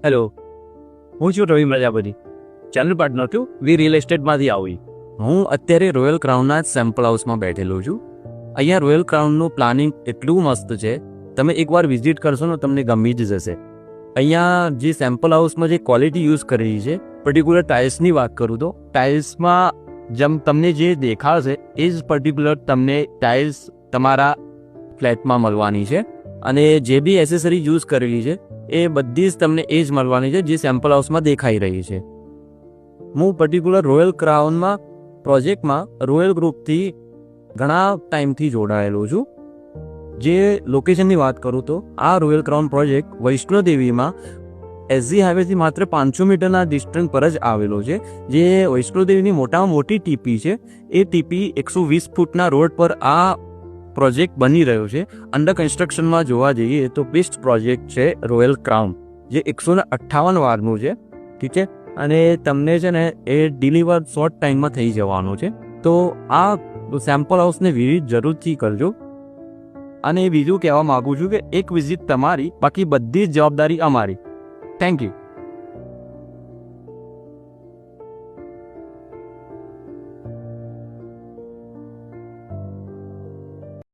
Hello, હું છું રવિ Prajapati, channel partner છું વી રિયલ એસ્ટેટમાંથી આવી. હું અત્યારે રોયલ ક્રાઉનના જ સેમ્પલ હાઉસમાં બેઠેલો છું. અહીંયા રોયલ ક્રાઉનનું પ્લાનિંગ એટલું મસ્ત છે, તમે એકવાર વિઝિટ કરશો ને તમને ગમી જ જશે. અહીંયા જે સેમ્પલ હાઉસમાં જે ક્વોલિટી યુઝ કરેલી છે, પર્ટિક્યુલર ટાઇલ્સની વાત કરું તો ટાઇલ્સમાં જેમ તમને જે દેખાશે એ જ પર્ટિક્યુલર તમને ટાઇલ્સ તમારા ફ્લેટમાં મળવાની છે. અને જે બી એસેસરી યુઝ કરેલી છે એ બધી જ તમને એ જ મળવાની છે જે સેમ્પલ હાઉસમાં દેખાઈ રહી છે. હું પર્ટિક્યુલર રોયલ ક્રાઉનમાં પ્રોજેક્ટમાં રોયલ ગ્રુપથી ઘણા ટાઈમથી જોડાયેલો છું. જે લોકેશનની વાત કરું તો આ રોયલ ક્રાઉન પ્રોજેક્ટ વૈષ્ણોદેવીમાં એસજી હાઈવેથી માત્ર 500 મીટરના ડિસ્ટન્સ પર જ આવેલો છે. જે વૈષ્ણોદેવીની મોટામાં મોટી ટીપી છે. એ ટીપી 120 ફૂટના રોડ પર આ પ્રોજેક્ટ બની રહ્યો છે. અંડર કન્સ્ટ્રક્શનમાં જોવા જઈએ તો બેસ્ટ પ્રોજેક્ટ છે રોયલ ક્રાઉન, જે 158 વારનું છે. ઠીક છે, અને તમને છે ને એ ડિલિવર શોર્ટ ટાઈમમાં થઈ જવાનું છે. તો આ સેમ્પલ હાઉસને વિઝિટ જરૂરથી કરજો. અને બીજું કહેવા માગું છું કે એક વિઝિટ તમારી, બાકી બધી જ જવાબદારી અમારી. Thank you.